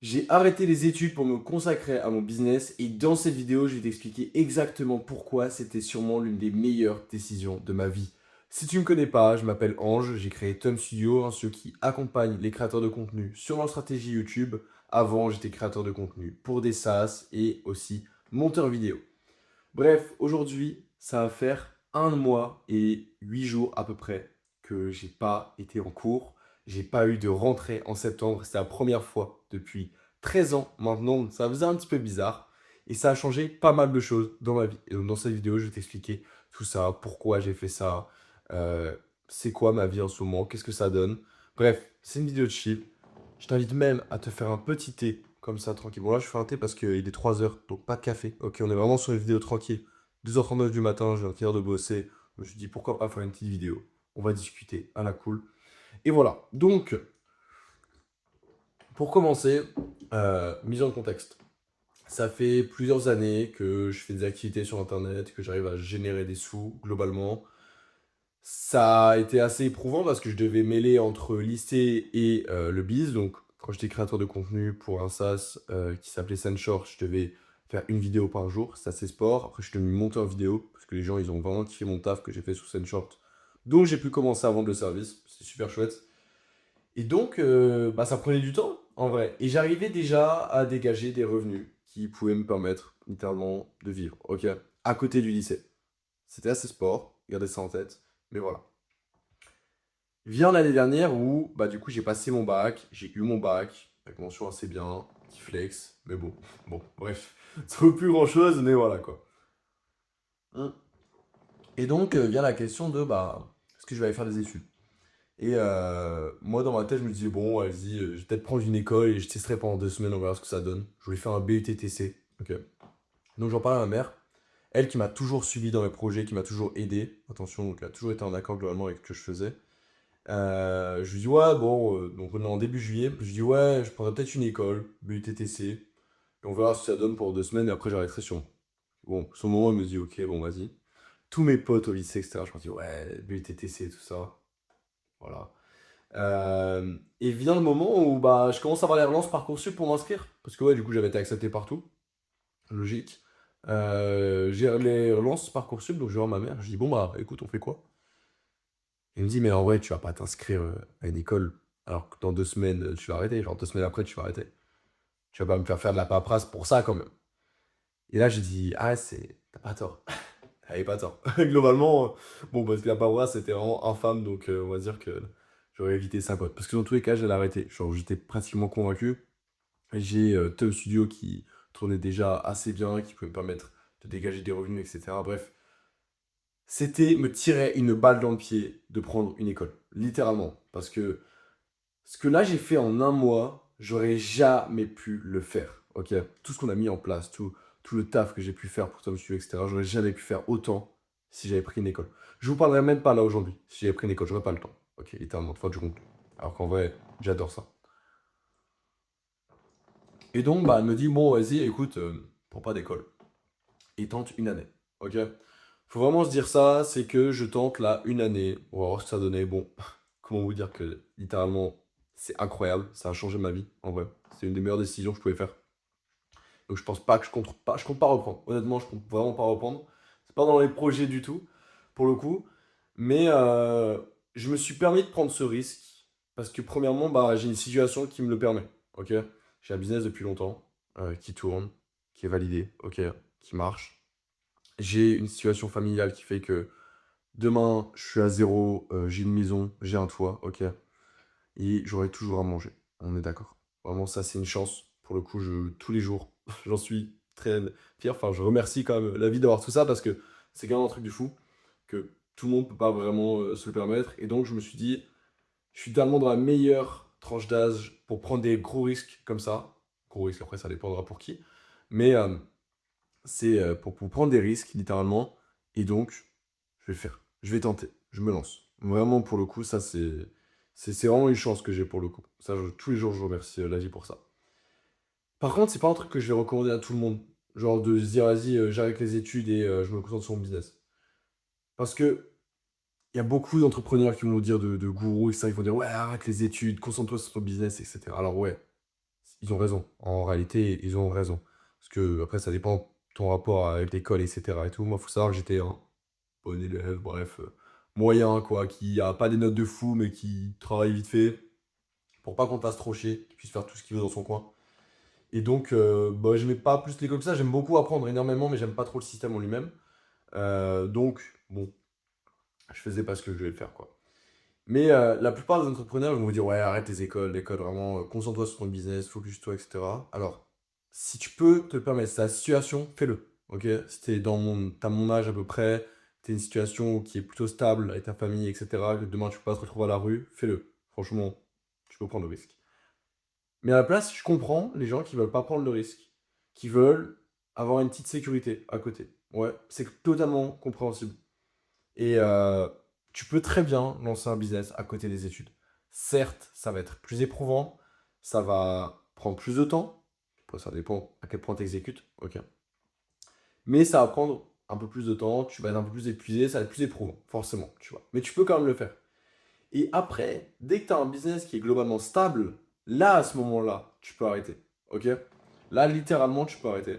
J'ai arrêté les études pour me consacrer à mon business et dans cette vidéo, je vais t'expliquer exactement pourquoi c'était sûrement l'une des meilleures décisions de ma vie. Si tu ne me connais pas, je m'appelle Ange, j'ai créé Tom Studio, un studio qui accompagne les créateurs de contenu sur leur stratégie YouTube. Avant, j'étais créateur de contenu pour des SaaS et aussi monteur vidéo. Bref, aujourd'hui, ça va faire 1 mois et 8 jours à peu près que j'ai pas été en cours. J'ai pas eu de rentrée en septembre. C'était la première fois depuis 13 ans maintenant. Ça faisait un petit peu bizarre. Et ça a changé pas mal de choses dans ma vie. Et donc dans cette vidéo, je vais t'expliquer tout ça, pourquoi j'ai fait ça, euh, c'est quoi ma vie en ce moment, qu'est-ce que ça donne. Bref, c'est une vidéo de chill. Je t'invite même à te faire un petit thé, comme ça, tranquille. Bon, là, je fais un thé parce qu'il est 3 heures, donc pas de café. Ok, on est vraiment sur une vidéo tranquille. 2h39 du matin, je viens de finir de bosser. Je me suis dit, pourquoi pas faire une petite vidéo. On va discuter à la cool. Et voilà. Donc, pour commencer, mise en contexte. Ça fait plusieurs années que je fais des activités sur Internet, que j'arrive à générer des sous globalement. Ça a été assez éprouvant parce que je devais mêler entre lycée et le biz. Donc, quand j'étais créateur de contenu pour un SaaS qui s'appelait Sendshore, je devais faire une vidéo par jour. C'est assez sport. Après, je suis devenu monteur vidéo parce que les gens, ils ont vraiment kiffé mon taf que j'ai fait sous Sendshore. Donc, j'ai pu commencer à vendre le service. C'est super chouette. Et donc, bah, ça prenait du temps, en vrai. Et j'arrivais déjà à dégager des revenus qui pouvaient me permettre, littéralement, de vivre. Ok, à côté du lycée. C'était assez sport. Gardez ça en tête. Mais voilà. Vient l'année dernière où, bah, du coup, j'ai passé mon bac, j'ai eu mon bac, avec mention assez bien, petit flex, mais bon, bref, ça vaut plus grand chose, mais voilà quoi. Hum. Et donc, vient la question de, bah, est-ce que je vais aller faire des études? Et moi, dans ma tête, je me disais, bon, vas-y, je vais peut-être prendre une école et je testerai pendant 2 semaines, on verra ce que ça donne. Je voulais faire un BUTTC, ok. Donc, j'en parlais à ma mère, elle qui m'a toujours suivi dans mes projets, qui m'a toujours aidé, attention, donc elle a toujours été en accord globalement avec ce que je faisais. Je lui dis, ouais, bon, donc on est en début juillet. Je lui dis, ouais, je prendrais peut-être une école, BUTTC, et on verra ce que ça donne pour 2 semaines, et après j'arrêterai sur. Bon, sur le moment, il me dit, ok, bon, vas-y. Tous mes potes au lycée, etc., je me dis, ouais, BUTTC, tout ça, voilà. Et vient le moment où bah, je commence à avoir les relances Parcoursup pour m'inscrire, parce que ouais, du coup, j'avais été accepté partout, logique. J'ai les relances Parcoursup, donc je vais voir ma mère, je dis, bon, bah, écoute, on fait quoi? Il me dit, mais en vrai, tu vas pas t'inscrire à une école alors que dans 2 semaines, tu vas arrêter. Genre 2 semaines après, tu vas arrêter. Tu vas pas me faire de la paperasse pour ça quand même. Et là, j'ai dit, ah, c'est. T'as pas tort. T'avais pas tort. Globalement, bon, parce que la paperasse, c'était vraiment infâme, donc on va dire que j'aurais évité ça, quoi. Parce que dans tous les cas, j'allais arrêter. Genre, j'étais pratiquement convaincu. J'ai Tom Studio qui tournait déjà assez bien, qui pouvait me permettre de dégager des revenus, etc. Bref, c'était me tirer une balle dans le pied de prendre une école. Littéralement. Parce que ce que là j'ai fait en 1 mois, j'aurais jamais pu le faire. Ok, tout ce qu'on a mis en place, tout le taf que j'ai pu faire pour Tom Studio, etc., j'aurais jamais pu faire autant si j'avais pris une école. Je vous parlerai même pas là aujourd'hui. Si j'avais pris une école, j'aurais pas le temps. Ok, littéralement, de faire du contenu. Alors qu'en vrai, j'adore ça. Et donc, bah, elle me dit, bon, vas-y, écoute, prends pas d'école. Et tente une année. Ok. Faut vraiment se dire ça, c'est que je tente là une année. On va voir ce que ça donnait. Bon, comment vous dire que littéralement, c'est incroyable. Ça a changé ma vie, en vrai. C'est une des meilleures décisions que je pouvais faire. Donc je pense pas que je compte pas reprendre. Honnêtement, je compte vraiment pas reprendre. C'est pas dans les projets du tout, pour le coup. Mais je me suis permis de prendre ce risque parce que premièrement, bah, j'ai une situation qui me le permet. Ok. J'ai un business depuis longtemps, qui tourne, qui est validé, ok, qui marche. J'ai une situation familiale qui fait que demain, je suis à zéro, j'ai une maison, j'ai un toit, ok. Et j'aurai toujours à manger. On est d'accord. Vraiment, ça, c'est une chance. Pour le coup, tous les jours, j'en suis très fier. Enfin, je remercie quand même la vie d'avoir tout ça parce que c'est quand même un truc du fou que tout le monde peut pas vraiment se le permettre. Et donc, je me suis dit, je suis tellement dans la meilleure tranche d'âge pour prendre des gros risques comme ça. Gros risques, après, ça dépendra pour qui. Mais c'est pour prendre des risques, littéralement. Et donc, je vais le faire. Je vais tenter. Je me lance. Vraiment, pour le coup, ça, c'est vraiment une chance que j'ai pour le coup. Ça, tous les jours, je remercie la vie pour ça. Par contre, c'est pas un truc que je vais recommander à tout le monde. Genre de se dire, vas-y, j'arrête les études et je me concentre sur mon business. Parce que il y a beaucoup d'entrepreneurs qui vont vous dire de gourous, et ça, ils vont dire, ouais, arrête les études, concentre-toi sur ton business, etc. Alors, ouais, ils ont raison. En réalité, ils ont raison. Parce que, après, ça dépend de ton rapport avec l'école, etc. et tout. Moi, faut savoir que j'étais un bon élève, bref, moyen, quoi, qui a pas des notes de fou, mais qui travaille vite fait, pour pas qu'on te fasse trop chier, qu'il puisse faire tout ce qu'il veut dans son coin. Et donc, bah, j'aimais pas plus l'école que ça. J'aime beaucoup apprendre énormément, mais j'aime pas trop le système en lui-même. Donc, bon, je faisais pas ce que je devais le faire, quoi. Mais la plupart des entrepreneurs vont vous dire, ouais, arrête les écoles, l'école, vraiment, concentre-toi sur ton business, focus-toi, etc. Alors, si tu peux te le permettre, c'est la situation, fais-le. Ok? Si t'as mon âge à peu près, t'es une situation qui est plutôt stable avec ta famille, etc., que demain tu peux pas te retrouver à la rue, fais-le. Franchement, tu peux prendre le risque. Mais à la place, je comprends les gens qui veulent pas prendre le risque, qui veulent avoir une petite sécurité à côté. Ouais, c'est totalement compréhensible. Et tu peux très bien lancer un business à côté des études. Certes, ça va être plus éprouvant, ça va prendre plus de temps. Après, ça dépend à quel point tu exécutes, ok. Mais ça va prendre un peu plus de temps, tu vas être un peu plus épuisé, ça va être plus éprouvant, forcément, tu vois. Mais tu peux quand même le faire. Et après, dès que tu as un business qui est globalement stable, là, à ce moment-là, tu peux arrêter, ok. Là, littéralement, tu peux arrêter.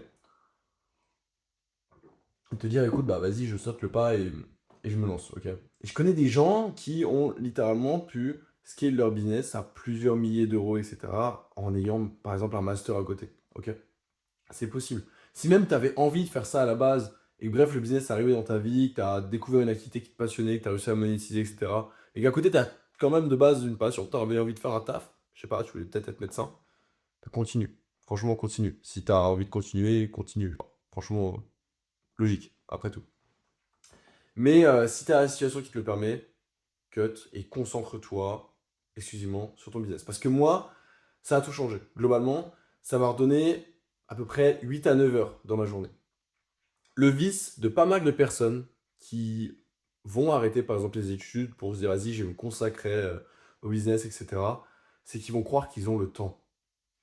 Et te dire, écoute, bah vas-y, je saute le pas et je me lance, ok? Et je connais des gens qui ont littéralement pu scale leur business à plusieurs milliers d'euros, etc., en ayant, par exemple, un master à côté, ok? C'est possible. Si même tu avais envie de faire ça à la base, et que bref, le business est arrivé dans ta vie, que tu as découvert une activité qui te passionnait, que tu as réussi à monétiser, etc., et qu'à côté, tu as quand même de base une passion, tu avais envie de faire un taf, je sais pas, tu voulais peut-être être médecin, bah, continue. Franchement, continue. Si tu as envie de continuer, continue. Franchement, logique, après tout. Mais si tu as la situation qui te le permet, cut et concentre-toi exclusivement sur ton business. Parce que moi, ça a tout changé. Globalement, ça m'a redonné à peu près 8 à 9 heures dans ma journée. Le vice de pas mal de personnes qui vont arrêter par exemple les études pour se dire vas-y, je vais me consacrer au business, etc., c'est qu'ils vont croire qu'ils ont le temps.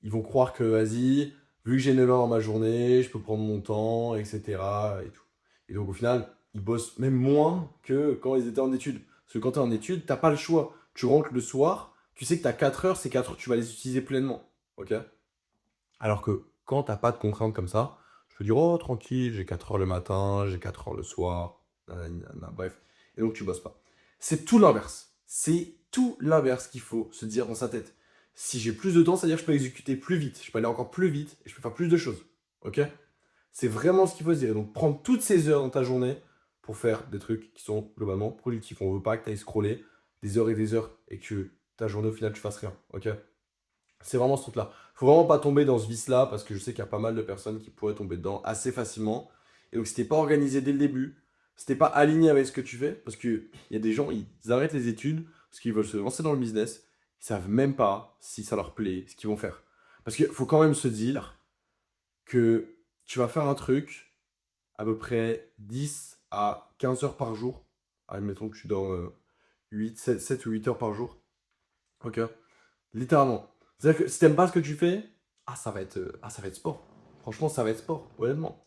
Ils vont croire que vas-y, vu que j'ai 9 heures dans ma journée, je peux prendre mon temps, etc. Et tout. Et donc au final, ils bossent même moins que quand ils étaient en études. Parce que quand tu es en études, t'as pas le choix. Tu rentres le soir, tu sais que tu as 4 heures, ces 4 heures, tu vas les utiliser pleinement. Ok? Alors que quand t'as pas de contraintes comme ça, tu peux dire oh tranquille, j'ai 4 heures le matin, j'ai 4 heures le soir, nanani, nanana, bref. Et donc tu bosses pas. C'est tout l'inverse. C'est tout l'inverse qu'il faut se dire dans sa tête. Si j'ai plus de temps, c'est-à-dire que je peux exécuter plus vite, je peux aller encore plus vite et je peux faire plus de choses. Ok? C'est vraiment ce qu'il faut se dire. Donc prendre toutes ces heures dans ta journée pour faire des trucs qui sont globalement productifs. On veut pas que tu ailles scroller des heures et des heures et que ta journée au final tu fasses rien. Ok? C'est vraiment ce truc-là. Faut vraiment pas tomber dans ce vice-là parce que je sais qu'il y a pas mal de personnes qui pourraient tomber dedans assez facilement. Et donc si t'es pas organisé dès le début, si t'es pas aligné avec ce que tu fais, parce qu'il y a des gens, ils arrêtent les études parce qu'ils veulent se lancer dans le business, ils savent même pas si ça leur plaît, ce qu'ils vont faire. Parce qu'il faut quand même se dire que tu vas faire un truc à peu près 10 à 15 heures par jour. Admettons que tu dors 8, 7 ou 8 heures par jour. Ok? Littéralement. C'est-à-dire que si t'aimes pas ce que tu fais, ça va être sport. Franchement, ça va être sport, honnêtement.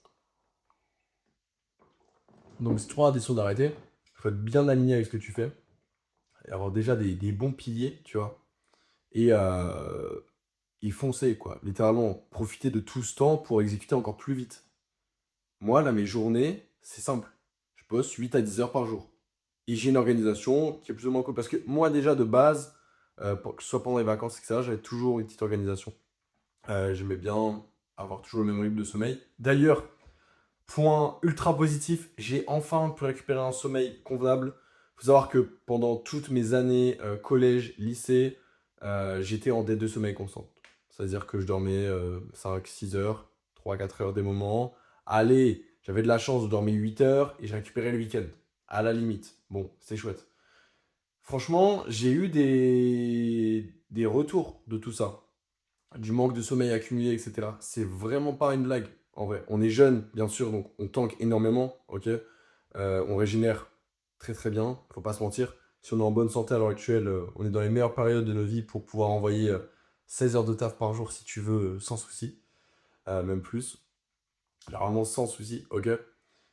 Donc si tu prends la décision d'arrêter, il faut être bien aligné avec ce que tu fais. Et avoir déjà des bons piliers, tu vois. Et y foncer, quoi. Littéralement, profiter de tout ce temps pour exécuter encore plus vite. Moi, là, mes journées, c'est simple. Je bosse 8 à 10 heures par jour. Et j'ai une organisation qui est plus ou moins cool. Parce que moi, déjà, de base, que ce soit pendant les vacances, etc., j'avais toujours une petite organisation. J'aimais bien avoir toujours le même rythme de sommeil. D'ailleurs, point ultra positif, j'ai enfin pu récupérer un sommeil convenable. Il faut savoir que pendant toutes mes années collège, lycée, j'étais en dette de sommeil constante. C'est-à-dire que je dormais 5-6 heures, 3-4 heures des moments. Allez, j'avais de la chance de dormir 8 heures et j'ai récupéré le week-end. À la limite. Bon, c'est chouette. Franchement, j'ai eu des retours de tout ça, du manque de sommeil accumulé, etc. C'est vraiment pas une blague, en vrai. On est jeune, bien sûr, donc on tank énormément, ok. On régénère très très bien, faut pas se mentir. Si on est en bonne santé à l'heure actuelle, on est dans les meilleures périodes de notre vie pour pouvoir envoyer 16 heures de taf par jour si tu veux, sans souci. Même plus. Généralement sans souci, ok.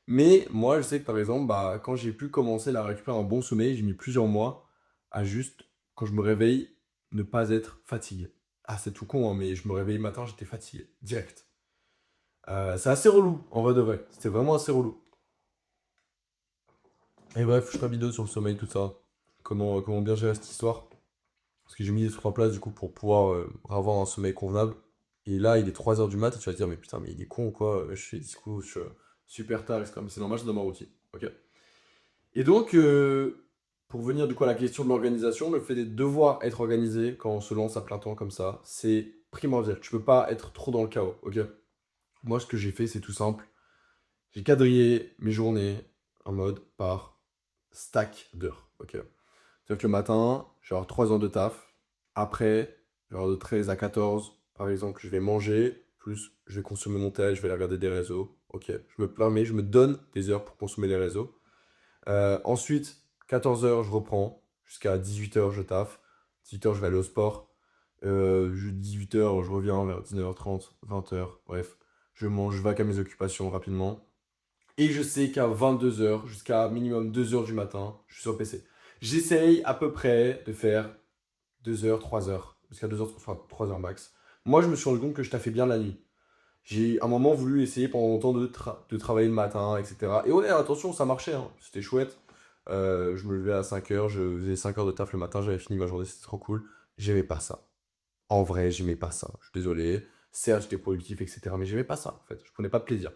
Mais moi, je sais que par exemple, bah, quand j'ai pu commencer à récupérer un bon sommeil, j'ai mis plusieurs mois à juste, quand je me réveille, ne pas être fatigué. Ah, c'est tout con, hein, mais je me réveillais le matin, j'étais fatigué, direct. C'est assez relou, en vrai de vrai. C'était vraiment assez relou. Et bref, je ferai une vidéo sur le sommeil, tout ça. Comment bien gérer cette histoire. Parce que j'ai mis les trucs en place, du coup, pour pouvoir avoir un sommeil convenable. Et là, il est 3 heures du mat, et tu vas te dire, mais putain, mais il est con ou quoi? Je suis du coup, super tard, et c'est normal, c'est dans ma routine. Ok. Et donc, pour venir du coup à la question de l'organisation, le fait de devoir être organisé quand on se lance à plein temps comme ça, c'est primordial. Tu peux pas être trop dans le chaos, ok? Moi, ce que j'ai fait, c'est tout simple. J'ai quadrillé mes journées en mode par stack d'heures, ok? C'est-à-dire que le matin, je vais avoir 3 heures de taf. Après, je vais avoir de 13 à 14, par exemple, je vais manger, plus je vais consommer mon tel, je vais aller regarder des réseaux. Ok, je me permets, je me donne des heures pour consommer les réseaux. Ensuite, 14 heures, je reprends. Jusqu'à 18 heures, je taffe. 18 heures, je vais aller au sport. 18 heures, je reviens vers 19h30, 20 heures. Bref, je mange, je vaque à mes occupations rapidement. Et je sais qu'à 22 heures, jusqu'à minimum 2 heures du matin, je suis sur le PC. J'essaye à peu près de faire 2 heures, 3 heures. Jusqu'à 2 heures, enfin 3 heures max. Moi, je me suis rendu compte que je taffais bien la nuit. J'ai un moment voulu essayer pendant longtemps de travailler le matin, etc. Et ouais, attention, ça marchait, hein. C'était chouette. Je me levais à 5 heures, je faisais 5 heures de taf le matin, j'avais fini ma journée, c'était trop cool. J'aimais pas ça. En vrai, j'aimais pas ça. Je suis désolé. Certes, j'étais productif, etc. Mais j'aimais pas ça, en fait. Je prenais pas de plaisir.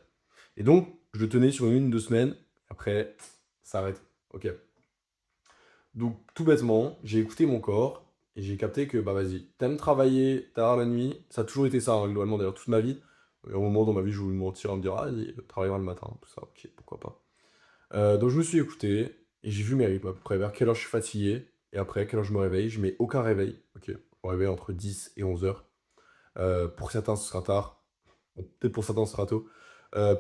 Et donc, je le tenais sur 1, 2 semaines. Après, ça arrête. Ok. Donc, tout bêtement, j'ai écouté mon corps et j'ai capté que, bah vas-y, t'aimes travailler tard la nuit. Ça a toujours été ça, hein, globalement, d'ailleurs, toute ma vie. Il y a un moment dans ma vie, je voulais me mentir à me dire, ah, vas-y, travaillera le matin, tout ça, ok, pourquoi pas. Donc, je me suis écouté et j'ai vu mes rythmes, à peu près vers quelle heure je suis fatigué et après, quelle heure je me réveille. Je mets aucun réveil, ok. Je me réveille entre 10 et 11 heures. Pour certains, ce sera tard. Bon, peut-être pour certains, ce sera tôt.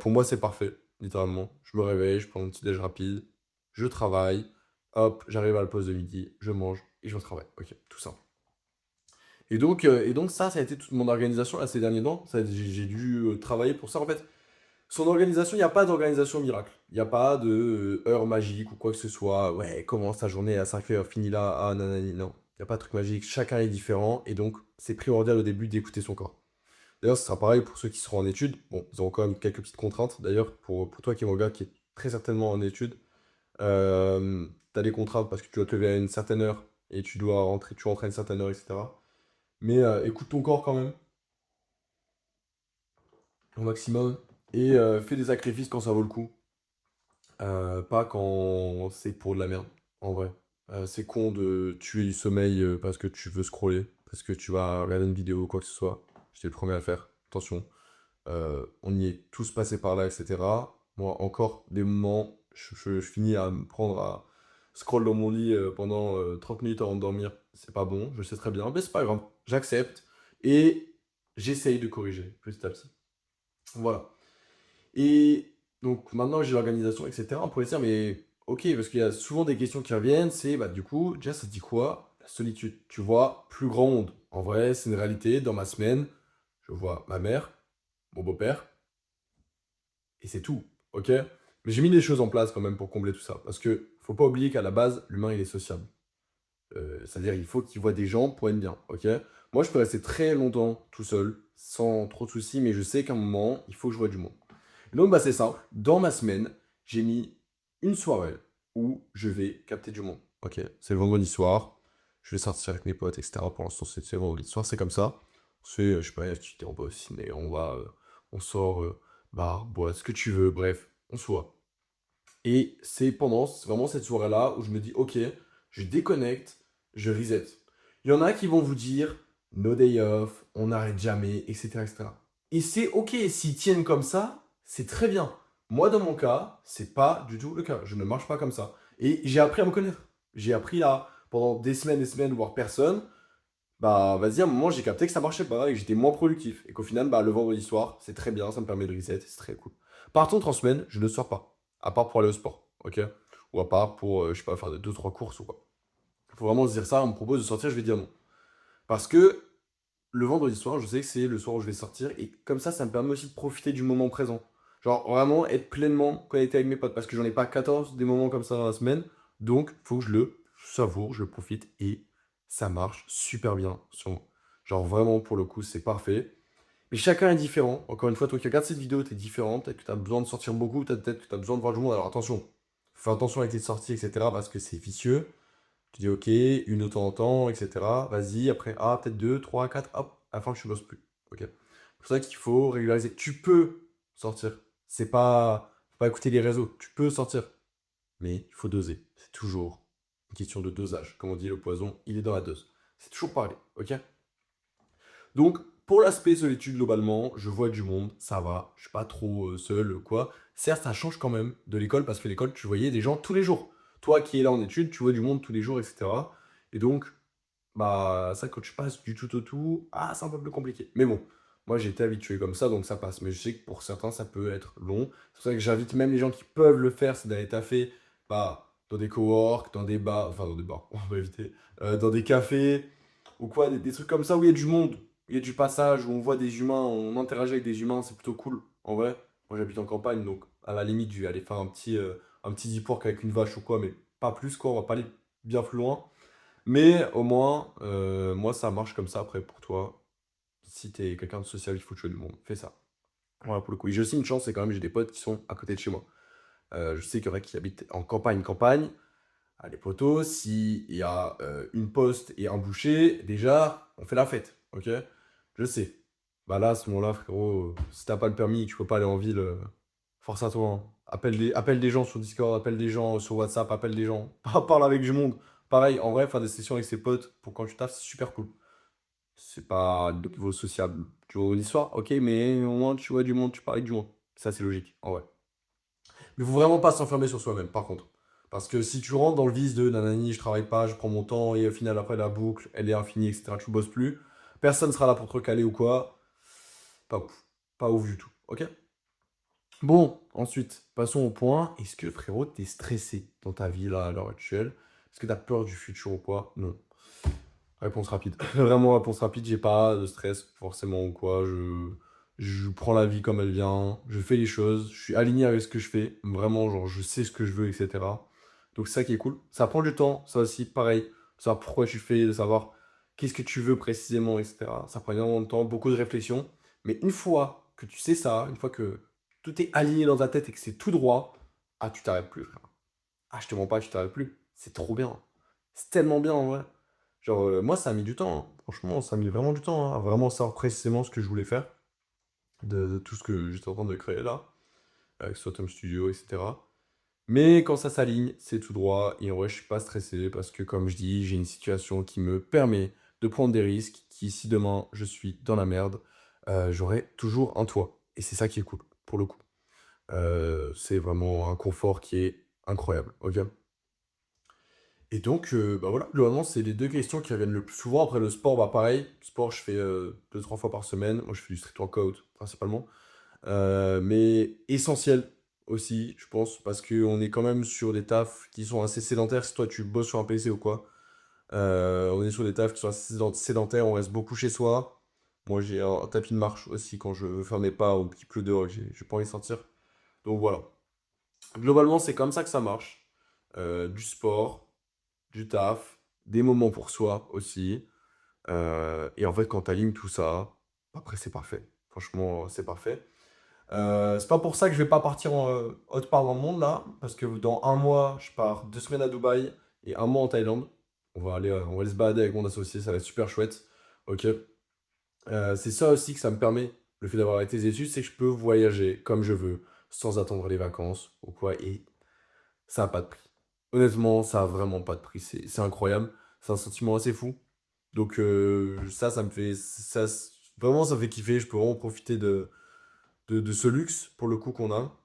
Pour moi, c'est parfait, littéralement. Je me réveille, je prends mon petit déj rapide, je travaille, hop, j'arrive à la pause de midi, je mange et je retravaille. Ok, tout ça. Et donc ça a été toute mon organisation là, ces derniers temps. J'ai dû travailler pour ça. En fait, son organisation, il n'y a pas d'organisation miracle. Il n'y a pas de heure magique ou quoi que ce soit. Ouais, commence ta journée à 5 heures, finis là, ah nanani. Non, il n'y a pas de truc magique. Chacun est différent et donc c'est primordial au début d'écouter son corps. D'ailleurs, ce sera pareil pour ceux qui seront en études. Bon, ils auront quand même quelques petites contraintes. D'ailleurs, pour toi qui est mon gars, qui est très certainement en études, tu as des contraintes parce que tu dois te lever à une certaine heure et tu dois rentrer, tu rentres à une certaine heure, etc. Mais écoute ton corps quand même, au maximum, et fais des sacrifices quand ça vaut le coup. Pas quand c'est pour de la merde, en vrai. C'est con de tuer du sommeil parce que tu veux scroller, parce que tu vas regarder une vidéo ou quoi que ce soit. J'étais le premier à le faire, attention. On y est tous passés par là, etc. Moi, encore des moments, je finis à me prendre à scroll dans mon lit pendant 30 minutes avant de dormir. C'est pas bon, je sais très bien, mais c'est pas grave. J'accepte et j'essaye de corriger petit à petit. Voilà. Et donc maintenant que j'ai l'organisation, etc., on pourrait se dire, mais ok, parce qu'il y a souvent des questions qui reviennent, c'est bah du coup, déjà ça te dit quoi? La solitude. Tu vois, plus grand monde. En vrai, c'est une réalité. Dans ma semaine, je vois ma mère, mon beau-père, et c'est tout, ok? Mais j'ai mis des choses en place quand même pour combler tout ça. Parce que faut pas oublier qu'à la base, l'humain il est sociable. C'est-à-dire il faut qu'il voit des gens pour être bien, ok? Moi je peux rester très longtemps tout seul, sans trop de soucis, mais je sais qu'à un moment, il faut que je vois du monde. Donc bah c'est simple, dans ma semaine, j'ai mis une soirée où je vais capter du monde. Ok, c'est le vendredi soir, je vais sortir avec mes potes, etc. Pour l'instant c'est le vendredi soir, c'est comme ça. On se fait, je sais pas, une activité, on va au ciné, on sort, bar, boîte, ce que tu veux, bref, on se voit. Et c'est pendant vraiment cette soirée-là où je me dis, ok, je déconnecte, je reset. Il y en a qui vont vous dire, no day off, on n'arrête jamais, etc., etc. Et c'est ok, s'ils tiennent comme ça, c'est très bien. Moi, dans mon cas, c'est pas du tout le cas. Je ne marche pas comme ça. Et j'ai appris à me connaître. J'ai appris là, pendant des semaines, voire personne, bah vas-y, à un moment, j'ai capté que ça marchait pas et que j'étais moins productif. Et qu'au final, bah, le vendredi soir, c'est très bien, ça me permet de reset, c'est très cool. Par contre, en semaine, je ne sors pas. À part pour aller au sport, ok? Ou à part pour, je sais pas, faire deux, trois courses ou quoi. Il faut vraiment se dire ça, on me propose de sortir, je vais dire non. Parce que le vendredi soir, je sais que c'est le soir où je vais sortir et comme ça me permet aussi de profiter du moment présent. Genre vraiment être pleinement connecté avec mes potes parce que j'en ai pas 14 des moments comme ça dans la semaine. Donc, faut que je le savoure, je profite et ça marche super bien sur moi. Genre vraiment, pour le coup, c'est parfait. Mais chacun est différent. Encore une fois, toi qui regardes cette vidéo, t'es différent. Peut-être que t'as besoin de sortir beaucoup, peut-être que t'as besoin de voir du monde. Alors attention, fais attention avec tes sorties, etc. parce que c'est vicieux. Tu dis ok, une de temps en temps, etc. Vas-y, après, ah, peut-être deux, trois, quatre, hop, à la fin, tu bosses plus. Ok. C'est pour ça qu'il faut régulariser. Tu peux sortir. Faut pas écouter les réseaux. Tu peux sortir. Mais il faut doser. C'est toujours une question de dosage. Comme on dit, le poison, il est dans la dose. C'est toujours pareil, ok? Donc, pour l'aspect solitude, globalement, je vois du monde, ça va, je suis pas trop seul, quoi. Certes, ça change quand même de l'école, parce que l'école, tu voyais des gens tous les jours. Toi qui es là en études, tu vois du monde tous les jours, etc. Et donc, bah, ça, quand tu passes du tout au tout, ah, c'est un peu plus compliqué. Mais bon, moi, j'ai été habitué comme ça, donc ça passe. Mais je sais que pour certains, ça peut être long. C'est pour ça que j'invite même les gens qui peuvent le faire, c'est d'aller taffer, bah, dans des coworks, dans des bars, enfin, dans des bars, on va éviter, dans des cafés, ou quoi, des trucs comme ça où il y a du monde, il y a du passage, où on voit des humains, on interagit avec des humains, c'est plutôt cool, en vrai. Moi, j'habite en campagne, donc à la limite, je vais aller faire un petit deep-work avec une vache ou quoi, mais pas plus, quoi, on va pas aller bien plus loin. Mais au moins, moi, ça marche comme ça après pour toi. Si t'es quelqu'un de social, il faut tuer du monde. Fais ça. Voilà pour le coup. Et j'ai aussi une chance, c'est quand même, j'ai des potes qui sont à côté de chez moi. Je sais qu'il y en a qui habitent en campagne. Ah, les potos, s'il y a une poste et un boucher, déjà, on fait la fête. Ok? Je sais. Bah là, à ce moment-là, frérot, si t'as pas le permis, tu peux pas aller en ville, force à toi, hein. Appelle des gens sur Discord, appelle des gens sur WhatsApp, appelle des gens. Parle avec du monde. Pareil, en vrai, faire des sessions avec ses potes pour quand tu taffes, c'est super cool. C'est pas de niveau sociable. Tu vois l'histoire, ok, mais au moins tu vois du monde, tu parles avec du monde. Ça, c'est logique, en vrai. Mais faut vraiment pas s'enfermer sur soi-même, par contre. Parce que si tu rentres dans le vice de nanani, je travaille pas, je prends mon temps, et au final, après, la boucle, elle est infinie, etc., tu bosses plus, personne sera là pour te recaler ou quoi. Pas ouf. Pas ouf du tout, ok? Bon, ensuite, passons au point. Est-ce que, frérot, t'es stressé dans ta vie, là, à l'heure actuelle? Est-ce que t'as peur du futur ou quoi? Non. Réponse rapide. Vraiment, réponse rapide, j'ai pas de stress, forcément, ou quoi. Je prends la vie comme elle vient, je fais les choses, je suis aligné avec ce que je fais. Vraiment, genre, je sais ce que je veux, etc. Donc, c'est ça qui est cool. Ça prend du temps, ça aussi, pareil. Savoir pourquoi tu fais, de savoir qu'est-ce que tu veux précisément, etc. Ça prend énormément de temps, beaucoup de réflexion. Mais une fois que tu sais ça, une fois que tout est aligné dans ta tête et que c'est tout droit, ah, tu t'arrêtes plus, frère. Ah, je te mens pas, tu t'arrêtes plus. C'est trop bien. C'est tellement bien, en vrai. Genre, moi, ça a mis du temps, hein. Franchement, ça a mis vraiment du temps, hein, à vraiment savoir précisément ce que je voulais faire, de tout ce que j'étais en train de créer là, avec Totem Studio, etc. Mais quand ça s'aligne, c'est tout droit, et en vrai, je suis pas stressé, parce que, comme je dis, j'ai une situation qui me permet de prendre des risques, qui, si demain, je suis dans la merde, j'aurai toujours un toit. Et c'est ça qui est cool, pour le coup. C'est vraiment un confort qui est incroyable, ok? Et donc, bah voilà, globalement, c'est les deux questions qui reviennent le plus souvent. Après, le sport, bah pareil. Le sport, je fais 2-3 fois par semaine. Moi, je fais du street workout, principalement. Mais essentiel aussi, je pense, parce qu'on est quand même sur des tafs qui sont assez sédentaires. Si toi, tu bosses sur un PC ou quoi, on est sur des tafs qui sont assez sédentaires. On reste beaucoup chez soi. Moi, j'ai un tapis de marche aussi quand je veux faire mes pas ou qu'il pleut dehors et que j'ai pas envie de sortir. Donc voilà. Globalement, c'est comme ça que ça marche. Du sport, du taf, des moments pour soi aussi. Et en fait, quand t'alignes tout ça, après, c'est parfait. Franchement, c'est parfait. C'est pas pour ça que je vais pas partir autre part dans le monde là, parce que dans un mois, je pars 2 semaines à Dubaï et un mois en Thaïlande. On va aller se balader avec mon associé, ça va être super chouette. Ok. C'est ça aussi que ça me permet, le fait d'avoir arrêté les études, c'est que je peux voyager comme je veux, sans attendre les vacances ou quoi, et ça a pas de prix. Honnêtement, ça a vraiment pas de prix. C'est incroyable. C'est un sentiment assez fou. Donc ça me fait... vraiment, ça me fait kiffer. Je peux vraiment profiter de ce luxe, pour le coup, qu'on a.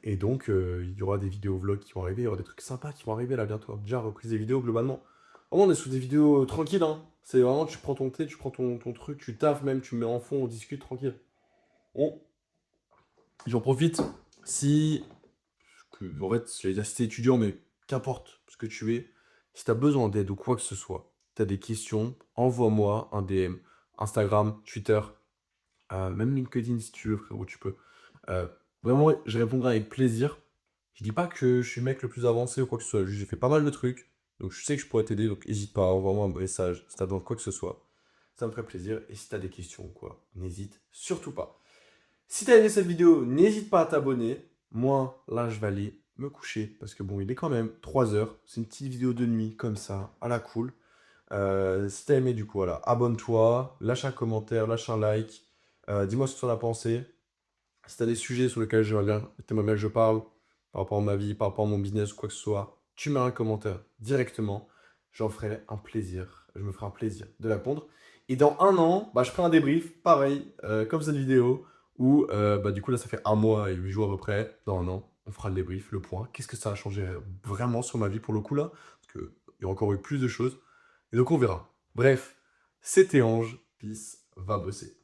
Et donc, il y aura des vidéos vlogs qui vont arriver. Il y aura des trucs sympas qui vont arriver là bientôt. Déjà, reprise des vidéos, globalement. Vraiment, on est sous des vidéos tranquilles, hein. C'est vraiment, tu prends ton thé, tu prends ton truc, tu taffes même, tu me mets en fond, on discute tranquille. Bon, j'en profite. Si en fait, j'allais dire si t'es étudiant, mais qu'importe ce que tu es, si t'as besoin d'aide ou quoi que ce soit, t'as des questions, envoie-moi un DM. Instagram, Twitter, même LinkedIn si tu veux, frérot, tu peux. Euh, Vraiment, je répondrai avec plaisir. Je dis pas que je suis le mec le plus avancé ou quoi que ce soit, juste j'ai fait pas mal de trucs, donc je sais que je pourrais t'aider, donc n'hésite pas, envoie-moi un message si t'as besoin de quoi que ce soit. Ça me ferait plaisir. Et si tu as des questions ou quoi, n'hésite surtout pas. Si tu as aimé cette vidéo, n'hésite pas à t'abonner. Moi, là, je vais aller me coucher parce que bon, il est quand même 3 heures. C'est une petite vidéo de nuit comme ça, à la cool. Si t'as aimé, du coup, voilà, abonne-toi, lâche un commentaire, lâche un like. Dis-moi ce que tu en as pensé. Si tu as des sujets sur lesquels t'aimerais bien que je parle, par rapport à ma vie, par rapport à mon business ou quoi que ce soit, tu mets un commentaire directement. J'en ferai un plaisir. Je me ferai un plaisir de répondre. Et dans un an, bah, je ferai un débrief, pareil, comme cette vidéo, où bah, du coup, là, ça fait un mois et 8 jours à peu près. Dans un an, on fera le débrief, le point. Qu'est-ce que ça a changé vraiment sur ma vie pour le coup, là? Parce qu'il y a encore eu plus de choses. Et donc, on verra. Bref, c'était Ange. Peace, va bosser.